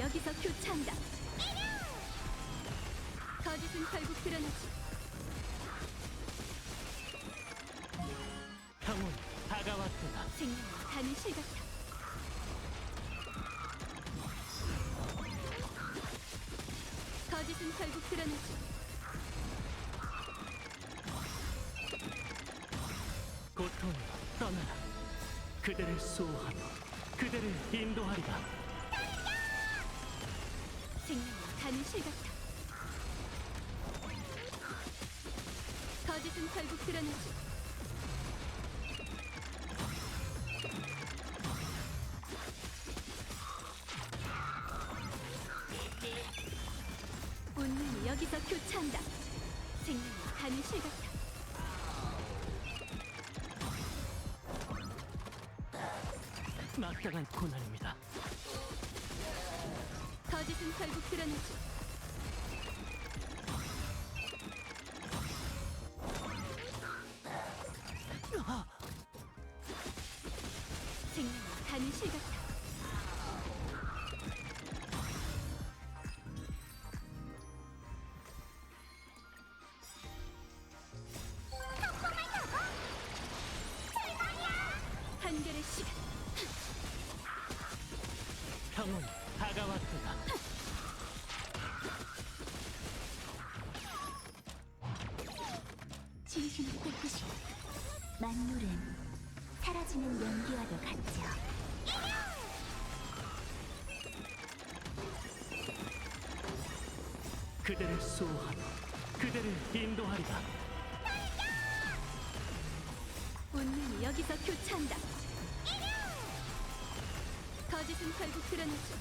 여기서 교차한다. 거짓은 결국 드러나지. 평온 다가왔도다. 생명은 가는 실 같아. 거짓은 결국 드러나지. 고통으로 떠나라. 그대를 수호하며 그대를 인도하리라. 생명은 가는 실 같아. 거짓은 결국 드러나지. 운명이 여기서 교차한다. 생명은 가는 실 같아. 막강한 고난입니다. 거짓은 결국 드러나지. 생명은 가는 실 같아. 한결의 시간. 평온 다가왔도다. 진심을 깨끗이 만물은 사라지는 연기와도 같죠. 그대를 수호하며 그대를 인도하리라. 운명이 여기서 교차한다. 거짓은 결국 드러나지.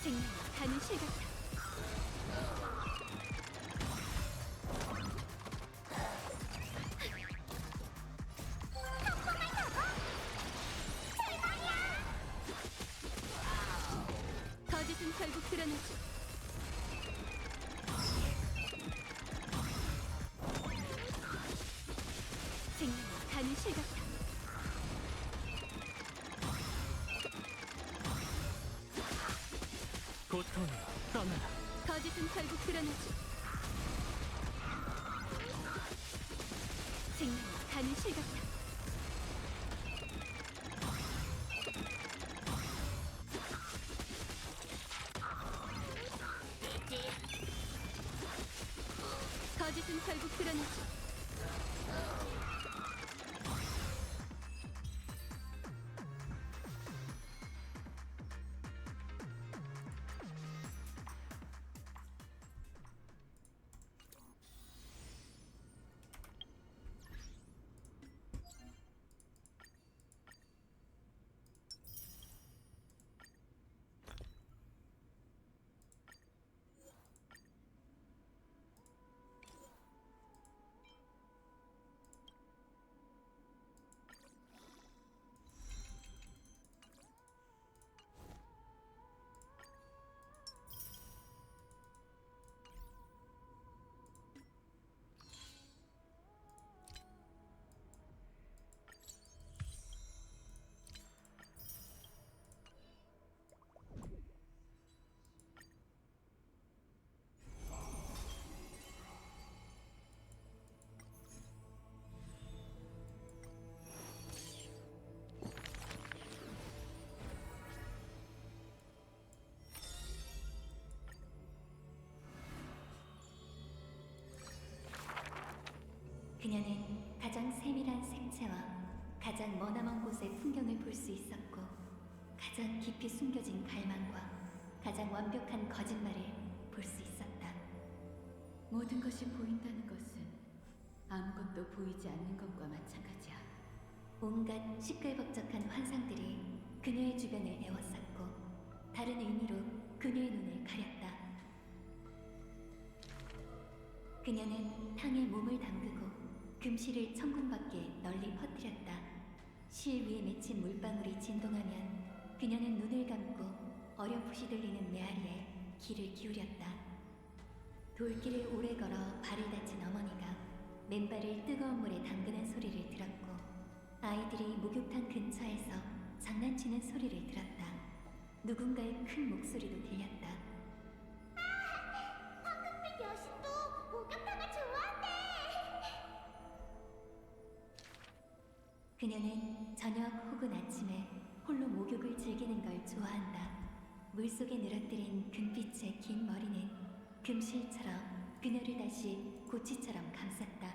생명은 가는 실 같아. 거짓은 결국 드러나지. 생명은 가는 실 같아. 고통으로 떠나라. 거짓은 결국 드러나지. 생명은 가는 실 같아. 거짓은 결국 드러나지. 그녀는 가장 세밀한 생체와 가장 머나먼 곳의 풍경을 볼 수 있었고, 가장 깊이 숨겨진 갈망과 가장 완벽한 거짓말을 볼 수 있었다. 모든 것이 보인다는 것은 아무것도 보이지 않는 것과 마찬가지야. 온갖 시끌벅적한 환상들이 그녀의 주변을 에워쌌고, 다른 의미로 그녀의 눈을 가렸다. 그녀는 탕에 몸을 담그고 금실을 천궁 밖에 널리 퍼뜨렸다. 실 위에 맺힌 물방울이 진동하면 그녀는 눈을 감고 어렴풋이 들리는 메아리에 귀를 기울였다. 돌길을 오래 걸어 발을 다친 어머니가 맨발을 뜨거운 물에 담그는 소리를 들었고, 아이들이 목욕탕 근처에서 장난치는 소리를 들었다. 누군가의 큰 목소리도 들렸다. 황금빛 여신도 목욕탕을 좋아한대. 그녀는 저녁 혹은 아침에 홀로 목욕을 즐기는 걸 좋아한다. 물속에 늘어뜨린 금빛의 긴 머리는 금실처럼 그녀를 다시 고치처럼 감쌌다.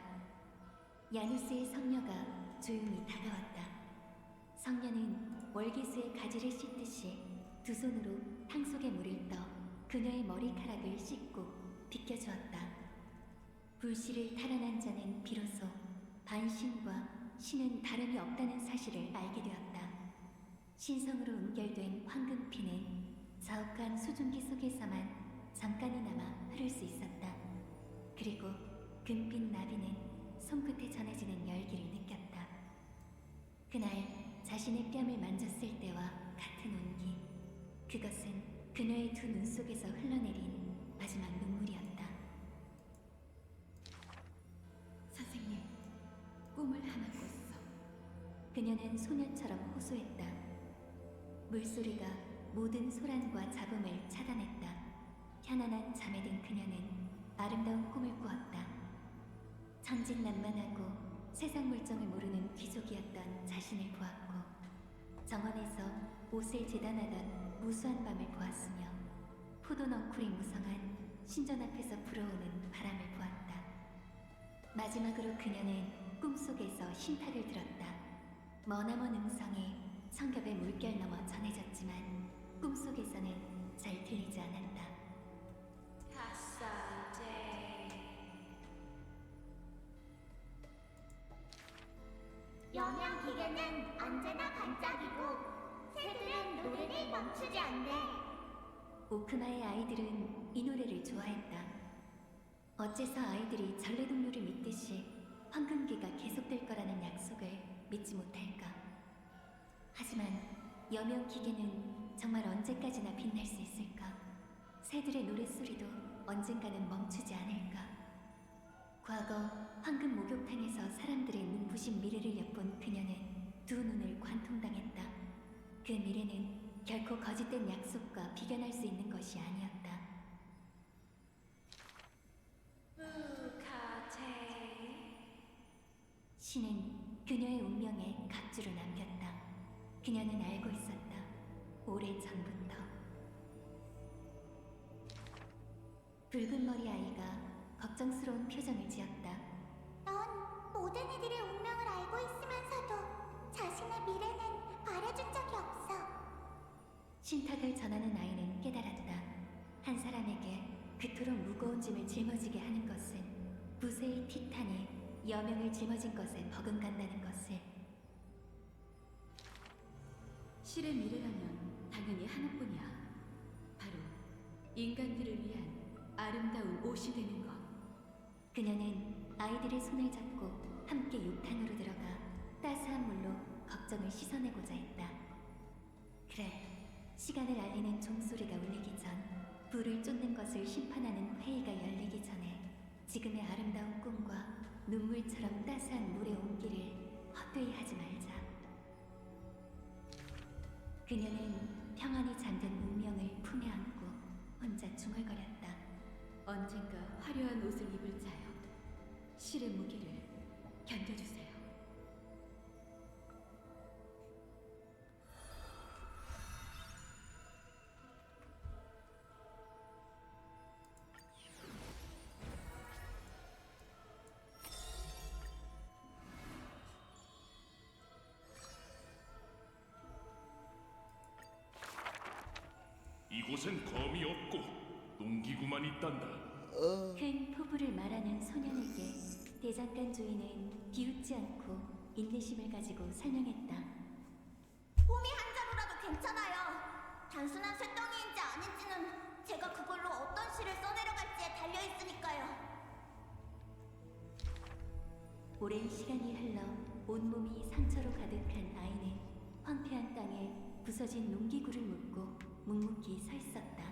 야누스의 성녀가 조용히 다가왔다. 성녀는 월계수의 가지를 씻듯이 두 손으로 탕 속에 물을 떠 그녀의 머리카락을 씻고 빗겨주었다. 불씨를 탈환한 자는 비로소 반신과 신은 다름이 없다는 사실을 알게 되었다. 신성으로 은결된 황금피는 자욱한 수증기 속에서만 잠깐이나마 흐를 수 있었다. 그리고 금빛 나비는 손끝에 전해지는 열기를 느꼈다. 그날 자신의 뺨을 만졌을 때와 같은 온기, 그것은 그녀의 두 눈 속에서 흘러내린 마지막 눈물이었다. 선생님, 꿈을 하나 꿨어. 그녀는 소녀처럼 호소했다. 물소리가 모든 소란과 잡음을 차단했다. 편안한 잠에 든 그녀는 아름다운 꿈을 꾸었다. 천진난만하고 세상 물정을 모르는 귀족이었던 자신을 보았고, 정원에서 옷을 재단하던 무수한 밤을 보았으며, 포도 넝쿨이 무성한 신전 앞에서 불어오는 바람을 보았다. 마지막으로 그녀는 꿈속에서 신탁을 들었다. 머나먼 음성이 성겹의 물결 넘어 전해졌지만 꿈속에서는 잘 들리지 않았다. 영양 기계는 언제나 반짝이고 새들은 노래를 멈추지 않네. 오크마의 아이들은 이 노래를 좋아했다. 어째서 아이들이 전래동료를 믿듯이 황금기가 계속될 거라는 약속을 믿지 못할까? 하지만 여명기계는 정말 언제까지나 빛날 수 있을까? 새들의 노랫소리도 언젠가는 멈추지 않을까? 과거 황금 목욕탕에서 사람들의 눈부신 미래를 엿본 그녀는 두 눈을 관통당했다. 그 미래는 결코 거짓된 약속과 비견할 수 있는 것이 아니었다. 신은 그녀의 운명에 각주를 남겼다. 그녀는 알고 있었다. 오래 전부터. 붉은 머리 아이가 걱정스러운 표정을 지었다. 넌 모든 이들의 운명을 알고 있으면서도 자신의 미래는 말해준 적이 없어. 신탁을 전하는 아이는 깨달았다. 한 사람에게 그토록 무거운 짐을 짊어지게 하는 것은 부세의 티탄이 여명을 짊어진 것에 버금간다는 것을. 실의 미래라면 당연히 하나뿐이야. 바로 인간들을 위한 아름다운 옷이 되는 것. 그녀는 아이들의 손을 잡고 함께 욕탕으로 들어가 따스한 물로 걱정을 씻어내고자 했다. 그래, 시간을 알리는 종소리가 울리기 전, 불을 쫓는 것을 심판하는 회의가 열리기 전에 지금의 아름다운 꿈과 눈물처럼 따스한 물의 온기를 헛되이 하지 말자. 그녀는 평안히 잠든 운명을 품에 안고 혼자 중얼거렸다. 언젠가 화려한 옷을 입을 자여, 실의 무게를 견뎌주세요. 이곳엔 검이 없고 농기구만 있단다. 큰 포부를 말하는 소년에게 대장간 주인은 비웃지 않고 인내심을 가지고 설명했다. 홈이 한 자루라도 괜찮아요. 단순한 쇳덩이인지 아닌지는 제가 그걸로 어떤 시를 써내려갈지에 달려있으니까요. 오랜 시간이 흘러 온몸이 상처로 가득한 아이는 황폐한 땅에 부서진 농기구를 묶고 묵묵히 서 있었다.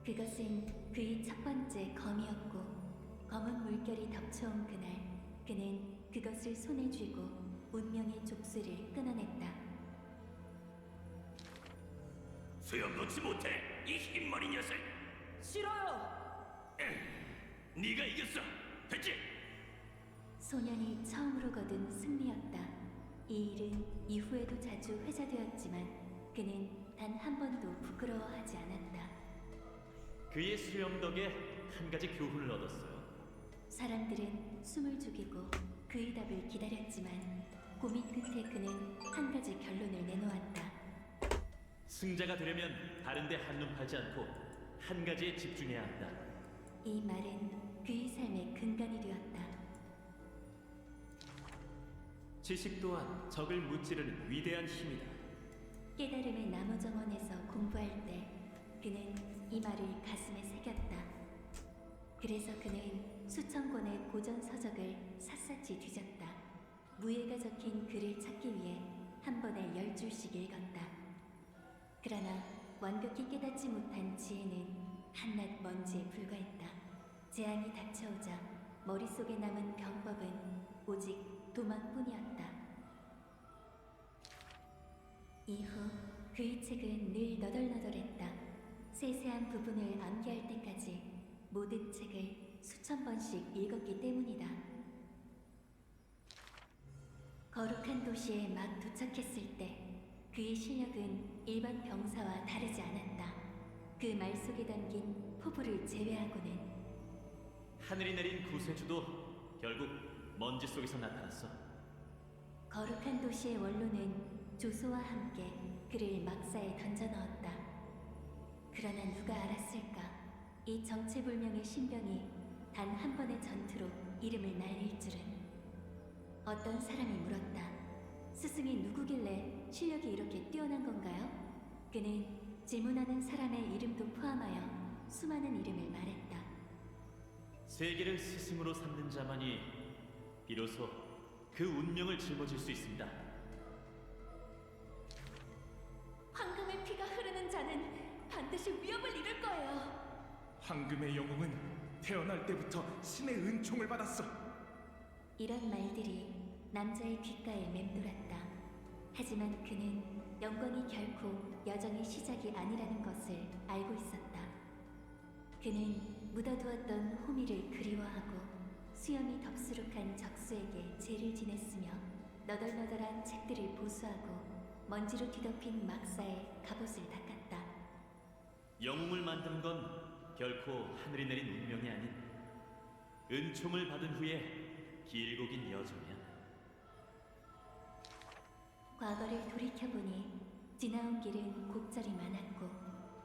그것은 그의 첫 번째 검이었고, 검은 물결이 덮쳐온 그날 그는 그것을 손에 쥐고 운명의 족쇄를 끊어냈다. 수염 놓지 못해, 이 흰머리 녀석. 싫어요. 네가 이겼어. 됐지? 소년이 처음으로 거둔 승리였다. 이 일은 이후에도 자주 회자되었지만 그는 단 한 번도 부끄러워하지 않았다. 그의 수염 덕에 한 가지 교훈을 얻었어요. 사람들은 숨을 죽이고 그의 답을 기다렸지만 고민 끝에 그는 한 가지 결론을 내놓았다. 승자가 되려면 다른데 한눈 팔지 않고 한 가지에 집중해야 한다. 이 말은 그의 삶의 근간이 되었다. 지식 또한 적을 무찌르는 위대한 힘이다. 깨달음의 나무 정원에서 공부할 때 그는 이 말을 가슴에 새겼다. 그래서 그는 수천 권의 고전 서적을 샅샅이 뒤졌다. 무예가 적힌 글을 찾기 위해 한 번에 10줄씩 읽었다. 그러나 완벽히 깨닫지 못한 지혜는 한낱 먼지에 불과했다. 재앙이 닥쳐오자 머릿속에 남은 병법은 오직 도망뿐이었다. 이후 그의 책은 늘 너덜너덜했다. 세세한 부분을 암기할 때까지 모든 책을 수천 번씩 읽었기 때문이다. 거룩한 도시에 막 도착했을 때 그의 실력은 일반 병사와 다르지 않았다. 그 말 속에 담긴 포부를 제외하고는 하늘이 내린 구세주도 결국 먼지 속에서 나타났어. 거룩한 도시의 원로는 조소와 함께 그를 막사에 던져 넣었다. 그러나 누가 알았을까? 이 정체불명의 신병이 단 한 번의 전투로 이름을 날릴 줄은. 어떤 사람이 물었다. 스승이 누구길래 실력이 이렇게 뛰어난 건가요? 그는 질문하는 사람의 이름도 포함하여 수많은 이름을 말했다. 세계를 스승으로 삼는 자만이 비로소 그 운명을 짊어질 수 있습니다. 황금의 피가 흐르는 자는 반드시 위협을 이룰 거예요. 황금의 영웅은 태어날 때부터 신의 은총을 받았어. 이런 말들이 남자의 귓가에 맴돌았다. 하지만 그는 영광이 결코 여정의 시작이 아니라는 것을 알고 있었다. 그는 묻어두었던 호미를 그리워하고 수염이 덥수룩한 적수에게 죄를 지냈으며 너덜너덜한 책들을 보수하고 먼지로 뒤덮인 막사에 갑옷을 닦았다. 영웅을 만드는 건 결코 하늘이 내린 운명이 아닌 은총을 받은 후에 길고 긴 여정이야. 과거를 돌이켜보니 지나온 길은 곡절이 많았고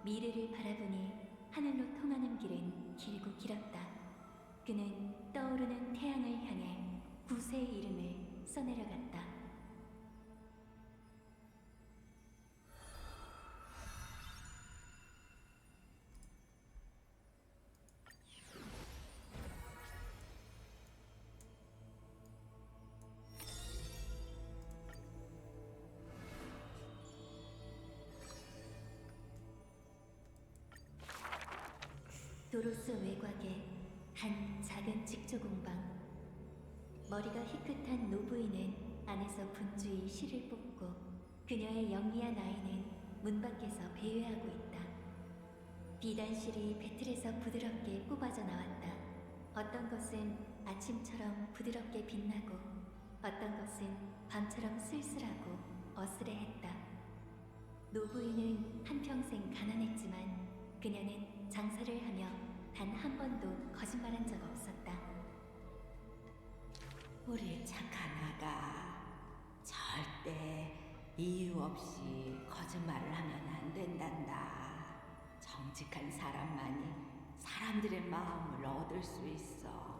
미래를 바라보니 하늘로 통하는 길은 길고 길었다. 그는 떠오르는 태양을 향해 구세의 이름을 써내려갔다. 도로스 외곽의 한 작은 직조 공방. 머리가 희끗한 노부인은 안에서 분주히 실을 뽑고 그녀의 영리한 아이는 문 밖에서 배회하고 있다. 비단실이 배틀에서 부드럽게 뽑아져 나왔다. 어떤 것은 아침처럼 부드럽게 빛나고 어떤 것은 밤처럼 쓸쓸하고 어스레했다. 노부인은 한평생 가난했지만 그녀는 장사를 하며 단 한 번도 거짓말한 적 없었다. 우리 착한 아가 절대 이유 없이 거짓말을 하면 안 된단다. 정직한 사람만이 사람들의 마음을 얻을 수 있어.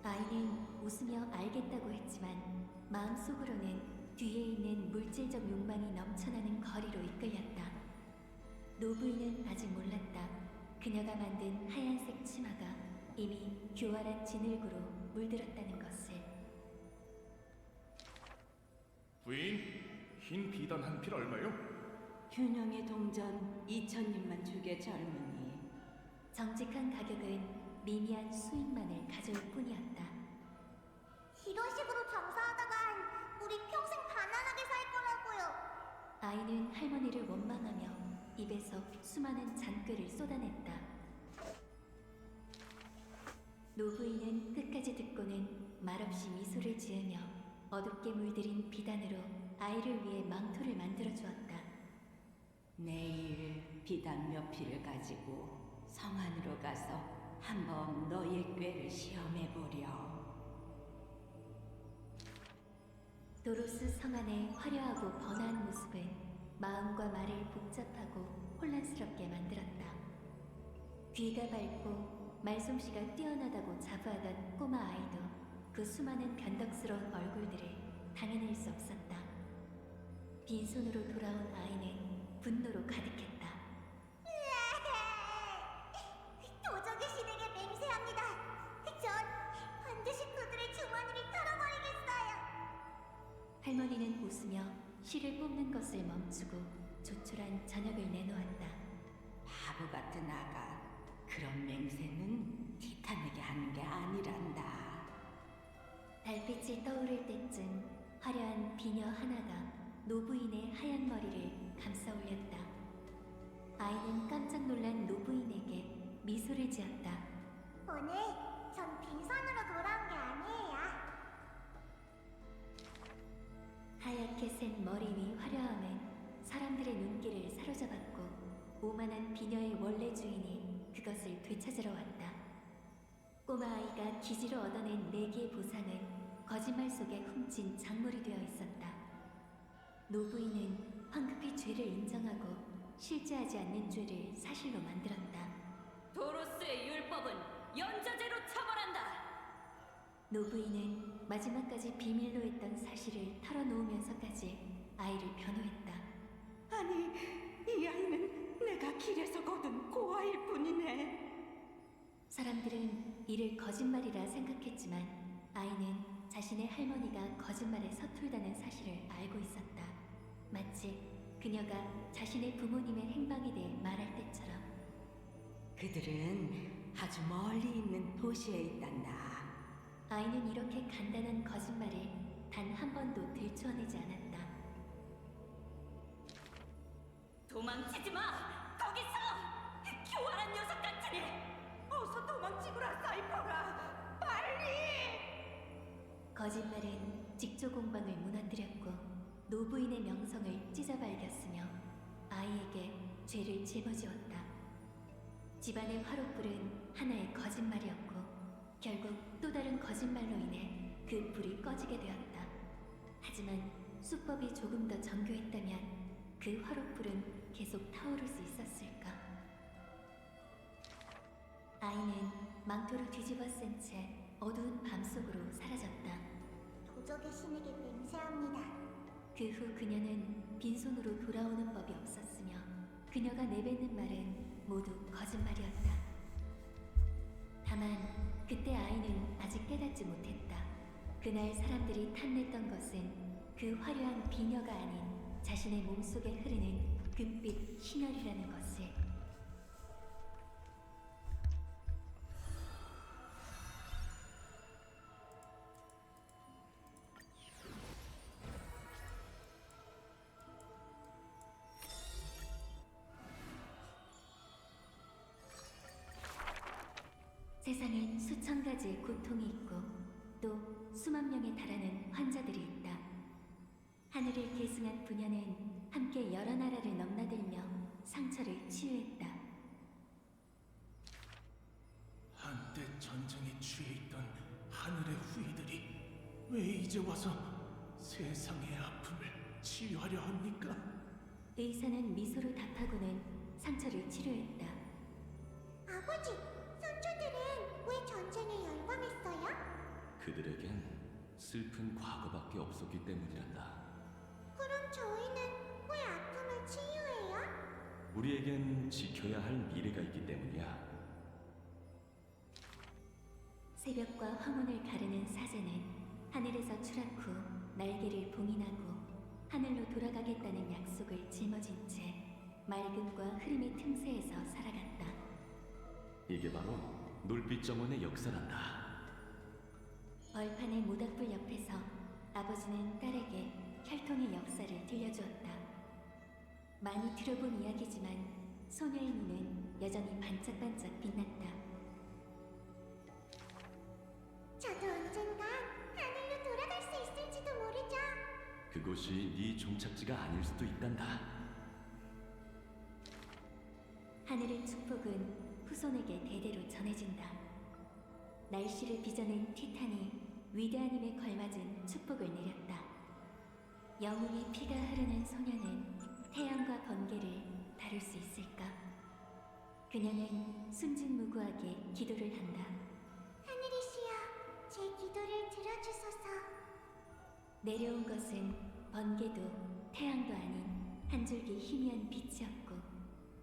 아이는 웃으며 알겠다고 했지만 마음속으로는 뒤에 있는 물질적 욕망이 넘쳐나는 거리로 이끌렸다. 노부인은 아직 몰랐다. 그녀가 만든 하얀색 치마가 이미 교활한 진흙으로 물들었다는 것을. 부인, 흰 비단 한 필 얼마요? 균형의 동전 2,000님만 주게 젊은이. 정직한 가격은 미미한 수익만을 가져올 뿐이었다. 이런 식으로 장사하다간 우리 평생 가난하게 살 거라고요. 아이는 할머니를 원망하며 입에서 수많은 잔꾀를 쏟아냈다. 노부인은 끝까지 듣고는 말없이 미소를 지으며 어둡게 물들인 비단으로 아이를 위해 망토를 만들어 주었다. 내일 비단 몇 피를 가지고 성 안으로 가서 한번 너의 꾀를 시험해 보렴. 도로스 성 안의 화려하고 번화한 모습은 마음과 말을 복잡하고 혼란스럽게 만들었다. 귀가 밝고 말솜씨가 뛰어나다고 자부하던 꼬마 아이도 그 수많은 변덕스러운 얼굴들을 당해낼 수 없었다. 빈손으로 돌아온 아이는 분노로 가득했다. 도적의 신에게 맹세합니다. 전 반드시 그들의 주머니를 털어버리겠어요. 할머니는 웃으며 실을 뽑는 것을 멈추고 조촐한 저녁을 내놓았다. 바보 같은 아가. 그런 맹세는 티탄에게 하는 게 아니란다. 달빛이 떠오를 때쯤 화려한 비녀 하나가 노부인의 하얀 머리를 감싸 올렸다. 아이는 깜짝 놀란 노부인에게 미소를 지었다. 오늘 전 빈손으로 돌아온 게 아니에요. 하얗게 센 머리 위 화려함은 사람들의 눈길을 사로잡았고 오만한 비녀의 원래 주인이 그것을 되찾으러 왔다. 꼬마 아이가 기지로 얻어낸 4개의 보상은 거짓말 속에 훔친 작물이 되어 있었다. 노부인은 황급히 죄를 인정하고 실제하지 않는 죄를 사실로 만들었다. 도로스의 율법은 연좌제로 처벌한다. 노부인은 마지막까지 비밀로 했던 사실을 털어놓으면서까지 아이를 변호했다. 아니, 이 아이는 내가 길에서 거둔 고아일 뿐이네. 사람들은 이를 거짓말이라 생각했지만 아이는 자신의 할머니가 거짓말에 서툴다는 사실을 알고 있었다. 마치 그녀가 자신의 부모님의 행방에 대해 말할 때처럼. 그들은 아주 멀리 있는 도시에 있단다. 아이는 이렇게 간단한 거짓말을 단 한 번도 들추어내지 않았다. 도망치지 마! 거기서! 교활한 녀석 같으니! 어서 도망치거라, 사이퍼라! 빨리! 거짓말은 직조 공방을 무너뜨렸고 노부인의 명성을 찢어발겼으며 아이에게 죄를 짊어지었다. 집안의 화롯불은 하나의 거짓말이었고 결국 또 다른 거짓말로 인해 그 불이 꺼지게 되었다. 하지만 수법이 조금 더 정교했다면 그 화롯불은 계속 타오를 수 있었을까? 아이는 망토를 뒤집어 쓴 채 어두운 밤속으로 사라졌다. 도적의 신에게 맹세합니다. 그 후 그녀는 빈손으로 돌아오는 법이 없었으며 그녀가 내뱉는 말은 모두 거짓말이었다. 다만 그때 아이는 아직 깨닫지 못했다. 그날 사람들이 탐냈던 것은 그 화려한 비녀가 아닌 자신의 몸속에 흐르는 금빛 신혈이라는 것을. 세상엔 수천 가지의 고통이 있고 또 수만 명에 달하는 환자들이 있다. 하늘을 계승한 부녀는 함께 여러 나라를 넘나들며 상처를 치유했다. 한때 전쟁에 취해 있던 하늘의 후예들이 왜 이제 와서 세상의 아픔을 치유하려 합니까? 의사는 미소로 답하고는 상처를 치료했다. 아버지, 선조들은 왜 전쟁에 열광했어요? 그들에겐 슬픈 과거밖에 없었기 때문이란다. 그럼 저희는 왜 아픔을 치유해요? 우리에겐 지켜야 할 미래가 있기 때문이야. 새벽과 황혼을 가르는 사제는 하늘에서 추락 후 날개를 봉인하고 하늘로 돌아가겠다는 약속을 짊어진 채 맑음과 흐름의 틈새에서 살아갔다. 이게 바로 놀빛 정원의 역사란다. 벌판의 모닥불 옆에서 아버지는 딸에게 혈통의 역사를 들려주었다. 많이 들어본 이야기지만 소녀의 눈은 여전히 반짝반짝 빛났다. 저도 언젠간 하늘로 돌아갈 수 있을지도 모르죠. 그곳이 네 종착지가 아닐 수도 있단다. 하늘의 축복은 후손에게 대대로 전해진다. 날씨를 빚어낸 티탄이 위대한 힘에 걸맞은 축복을 내렸다. 영웅의 피가 흐르는 소녀는 태양과 번개를 다룰 수 있을까? 그녀는 순진무구하게 기도를 한다. 하늘이시여, 제 기도를 들어주소서. 내려온 것은 번개도 태양도 아닌 한 줄기 희미한 빛이었고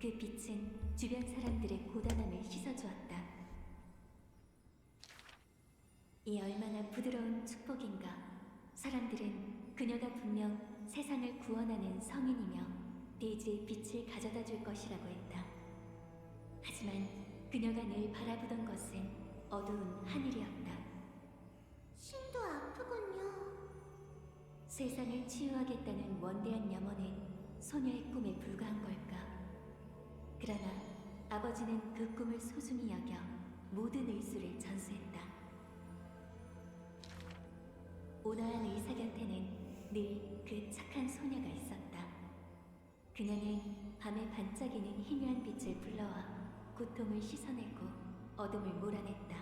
그 빛은 주변 사람들의 고단함을 씻어주었다. 이 얼마나 부드러운 축복인가. 사람들은 그녀가 분명 세상을 구원하는 성인이며 대지의 빛을 가져다 줄 것이라고 했다. 하지만 그녀가 늘 바라보던 것은 어두운 하늘이었다. 신도 아프군요. 세상을 치유하겠다는 원대한 염원은 소녀의 꿈에 불과한 걸까? 그러나 아버지는 그 꿈을 소중히 여겨 모든 의수를 전수했다. 온화한 의사 곁에는 늘 그 착한 소녀가 있었다. 그녀는 밤에 반짝이는 희미한 빛을 불러와 고통을 씻어내고 어둠을 몰아냈다.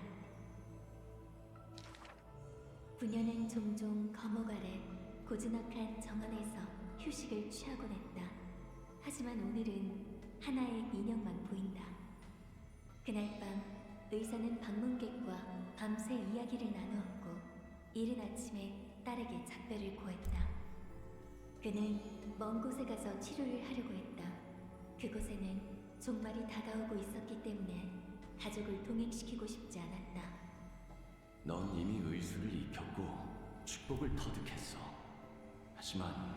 부녀는 종종 거목 아래 고즈넉한 정원에서 휴식을 취하곤 했다. 하지만 오늘은 하나의 인형만 보인다. 그날 밤 의사는 방문객과 밤새 이야기를 나누었고 이른 아침에 딸에게 작별을 고했다. 그는 먼 곳에 가서 치료를 하려고 했다. 그곳에는 종말이 다가오고 있었기 때문에 가족을 동행시키고 싶지 않았다. 넌 이미 의수를 입혔고 축복을 터득했어. 하지만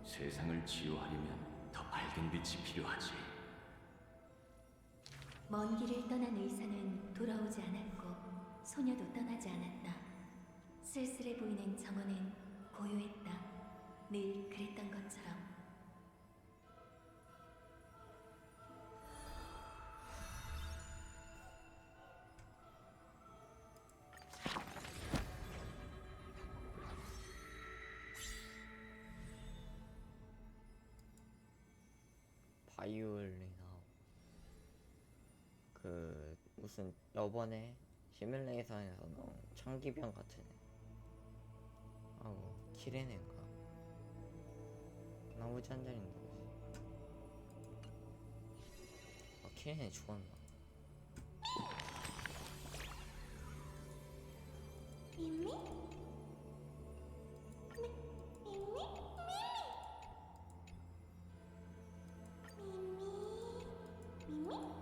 세상을 치유하려면 더 밝은 빛이 필요하지. 먼 길을 떠난 의사는 돌아오지 않았고 소녀도 떠나지 않았다. 쓸쓸해 보이는 정원은 고요했다. 늘 그랬던 것처럼. 바이올리나 그 무슨 저번에 시뮬레이션에서 나온 청기병 같은 애 하고 키레네인가 나머지 한 자리는 누구지? 아 키레네 죽었나? 미미? 미미? 미미? 미미?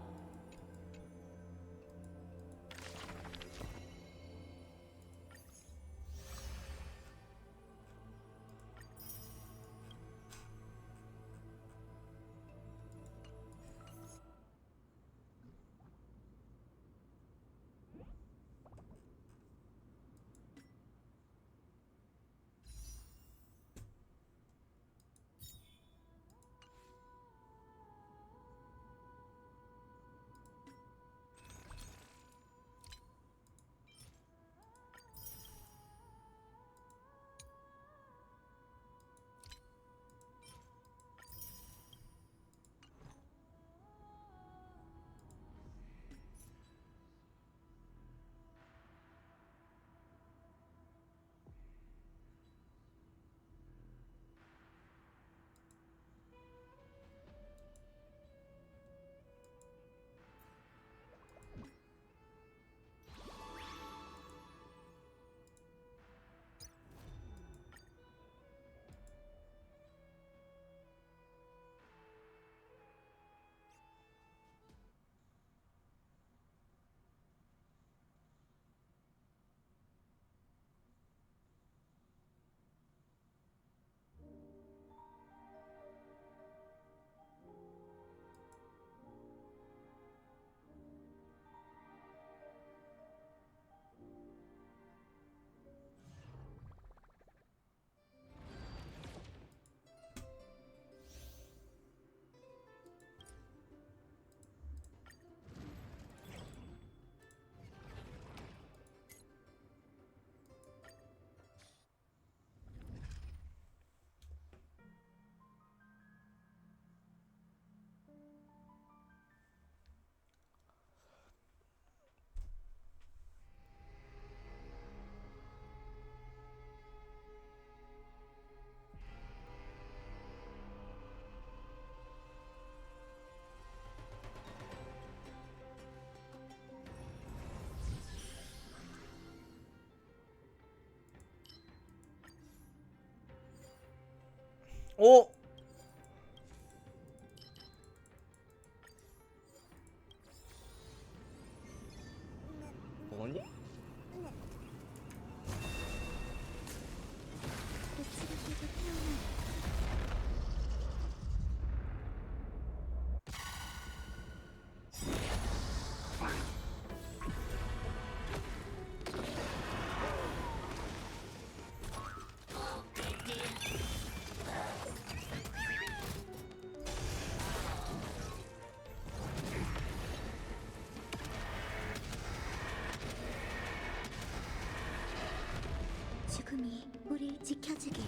오! 뭐니? 죽음이 우릴 지켜주길.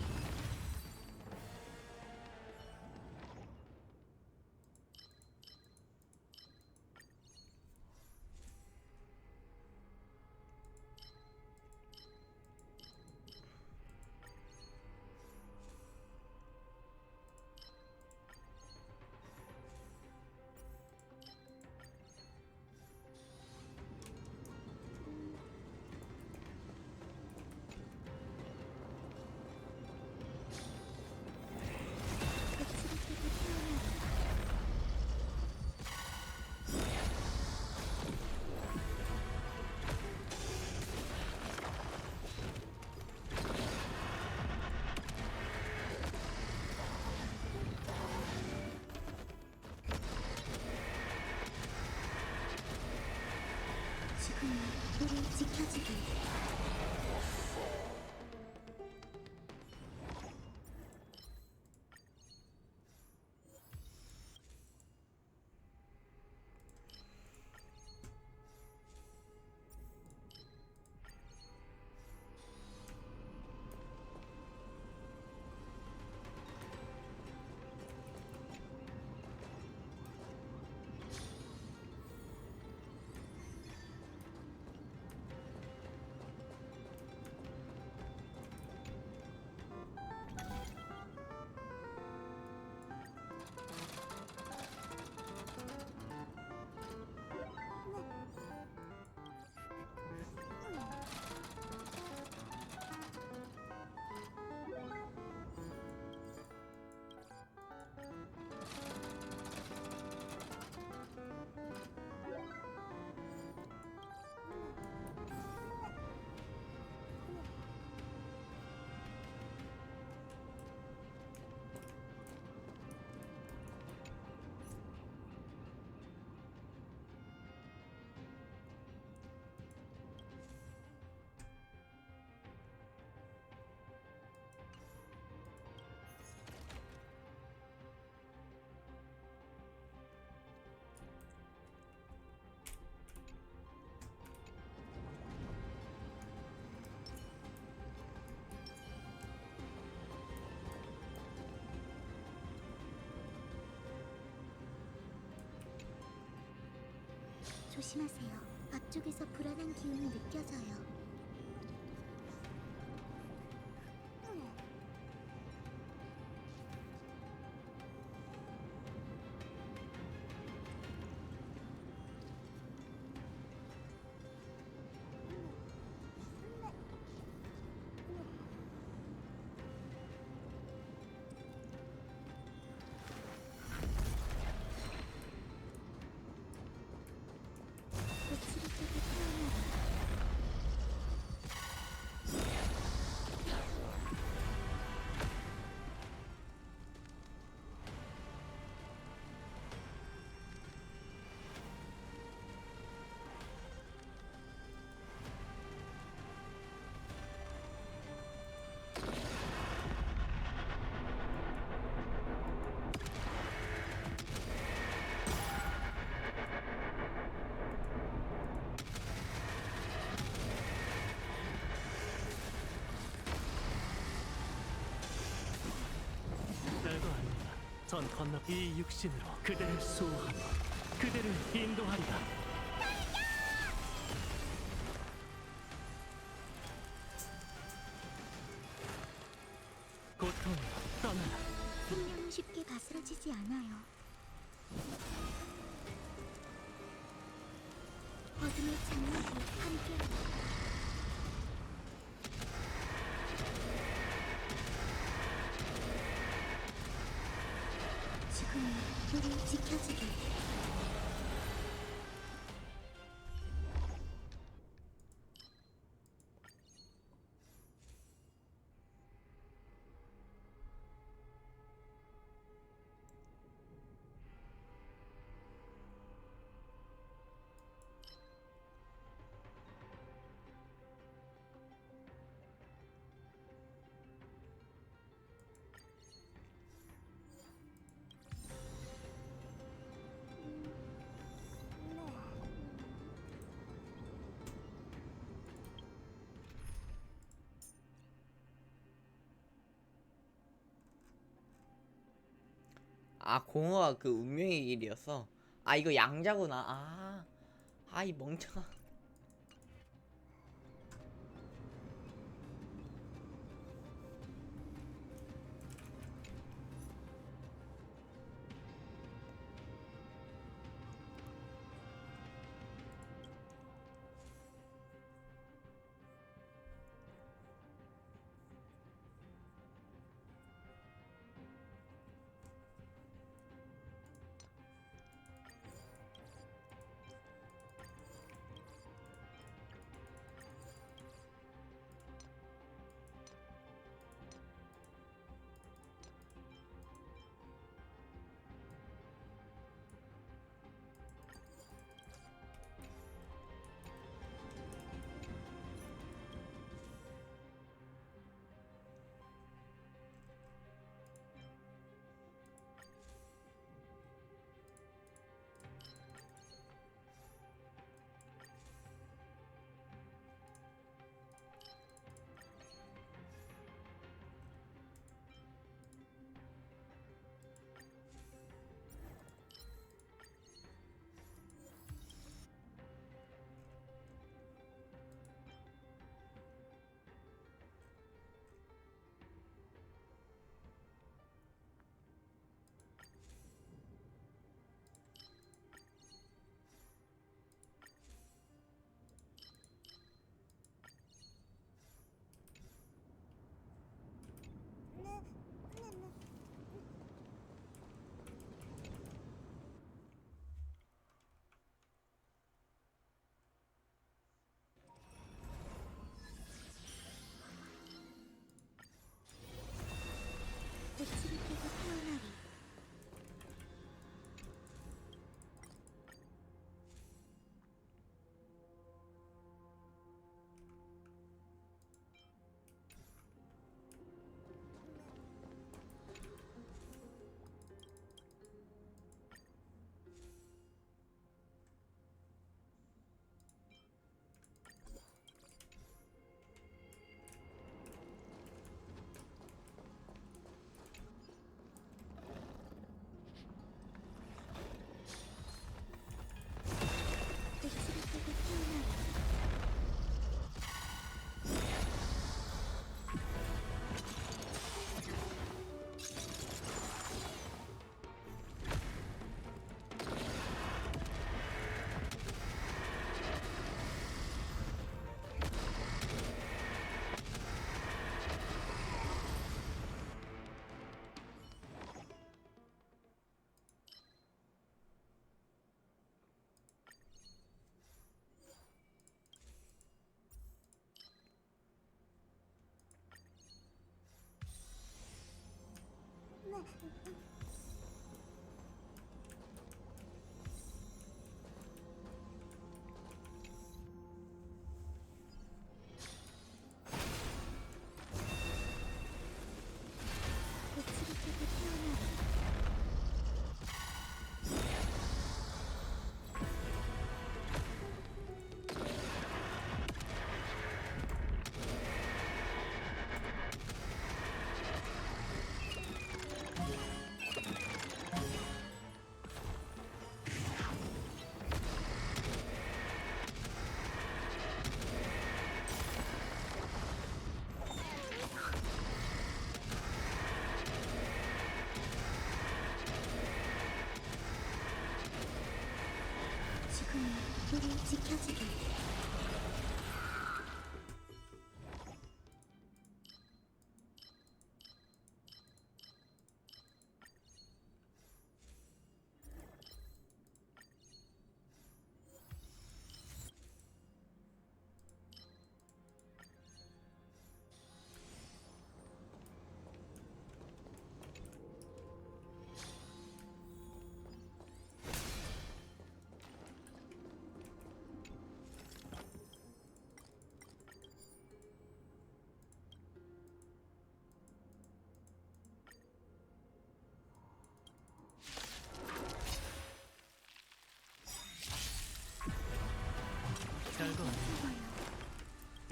죽음이 우릴 지켜주길. 조심하세요. 앞쪽에서 불안한 기운이 느껴져요. 별거 아닙니다. 전 건너 이 육신으로 그대를 수호하며 그대를 인도하리라. 고통으로 떠나라. 생명은 쉽게 가스러지지 않아요. 어둠의 장막이 함께 지금은 우리 지켜주길. 아, 공허가 그 운명의 길이었어. 아, 이거 양자구나. 이 멍청아. 빛을 깨고 태어나리. 빛을 깨고 태어나리. 빛을 깨고 태어나리. 지금은 우리 지켜주길.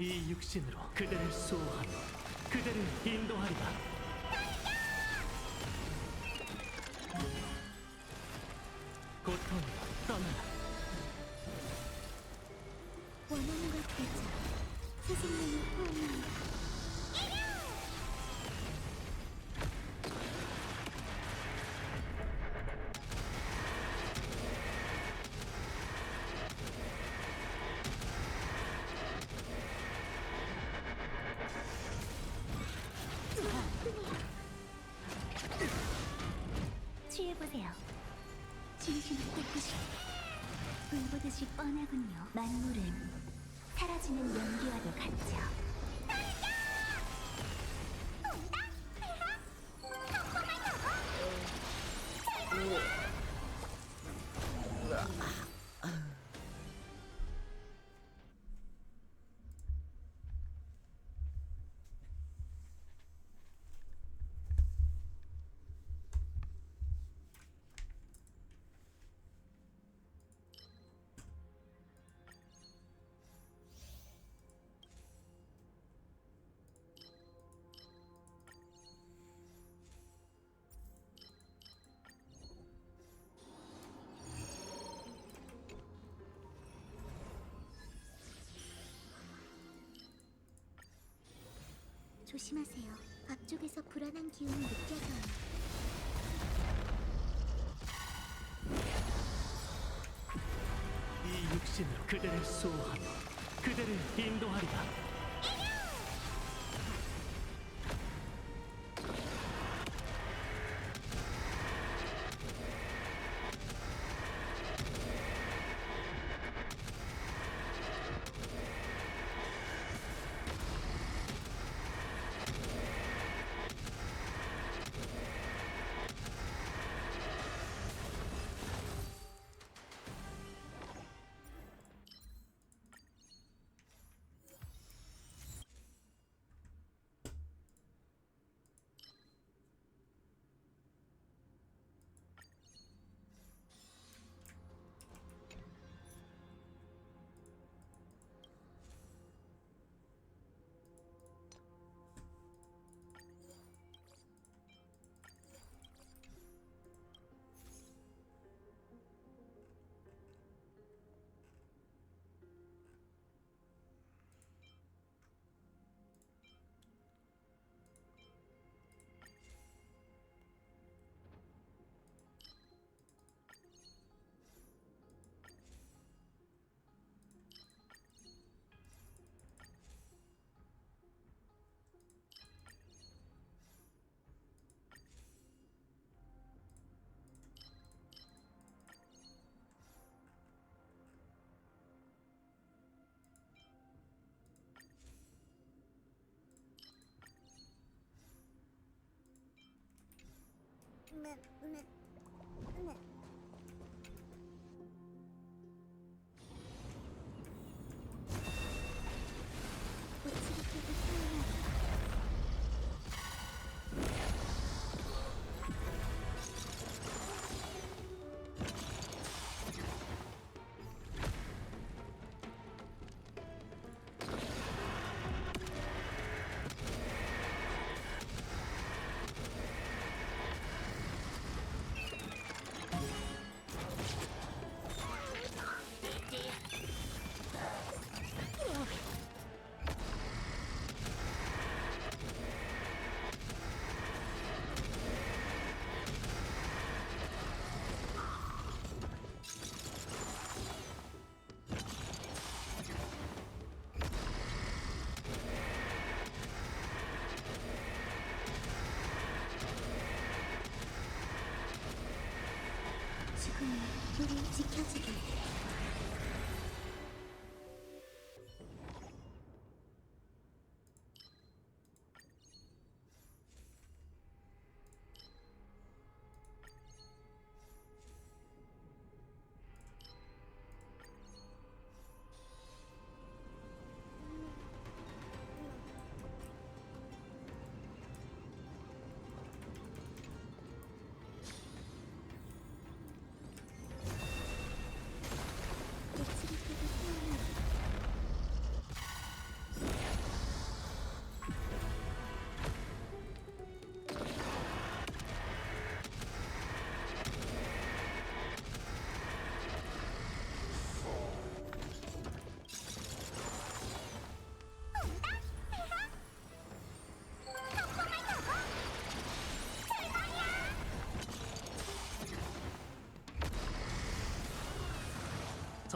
이 육신으로 그대를 수호하며 그대를 인도하리라. 고통으로 떠나라. 원하는 걸 되자. 새 생명을 포옹한다. 취해보세요. 진심을 깨끗이 불보듯이 뻔하군요. 만물은 사라지는 연기와도 같죠. 조심하세요. 앞쪽에서 불안한 기운이 느껴져요. 이 육신으로 그대를 수호하며 그대를 인도하리라. 지금 우리 지켜주길.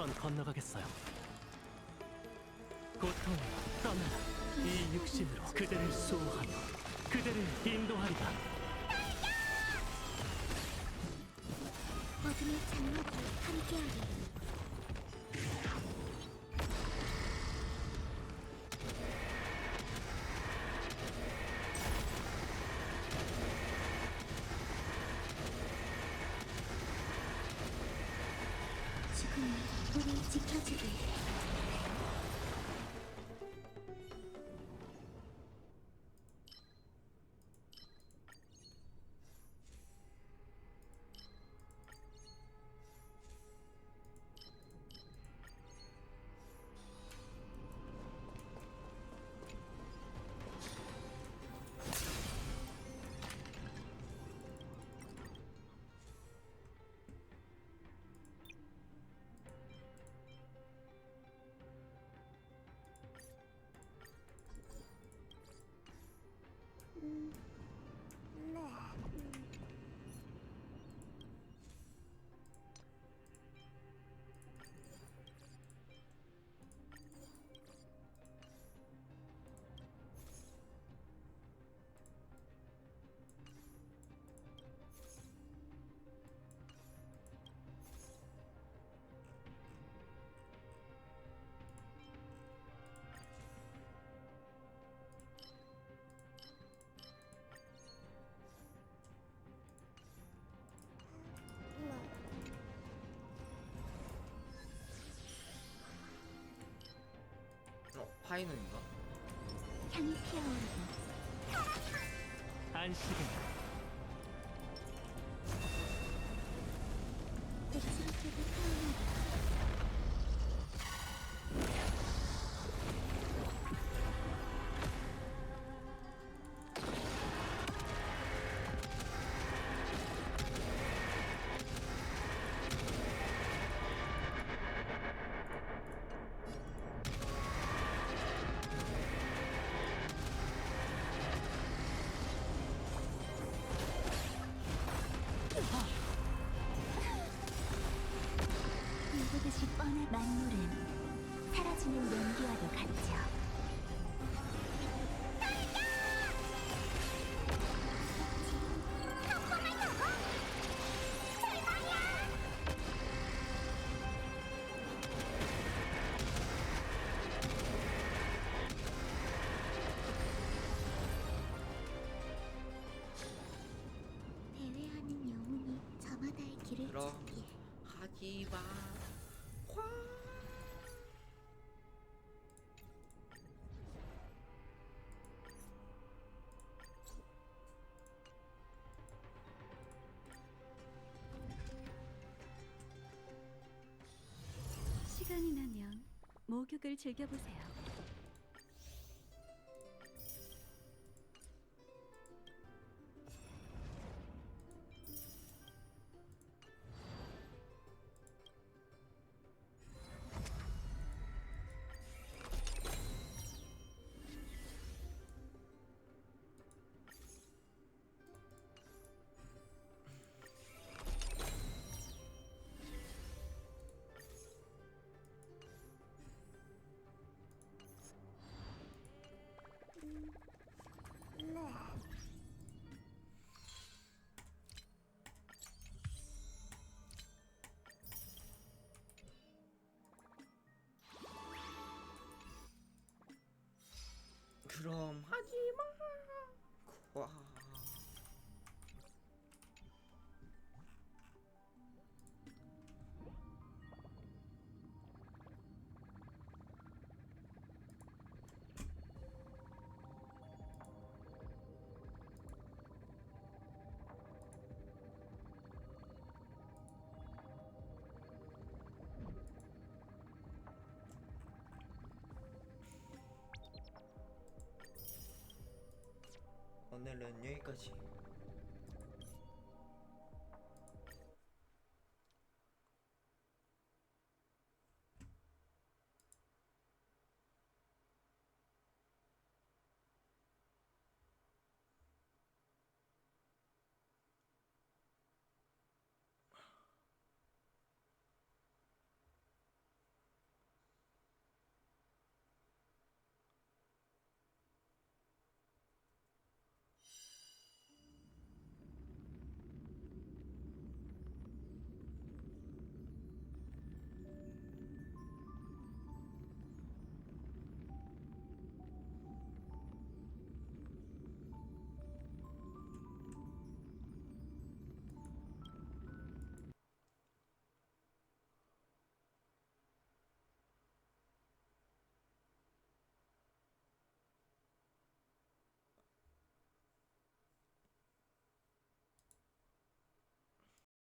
전 건너가겠어요. 고통으로 떠나라. 이 육신으로 그대를 수호하며 그대를 인도하리라. 어둠의 장막이 함께하리. 죽음이 우리 지켜주길. 파이는인가? 향이 피어오르고 안식은 백수로 쪽에 태어나리. 불보듯이 뻔한 만물은 사라지는 연기와도 같죠. 대회하는 영웅이 저마다의 길을 그럼 찾기에 하지마. 시간이 나면 목욕을 즐겨보세요. 그럼 하지마. 와. 오늘은 여기까지.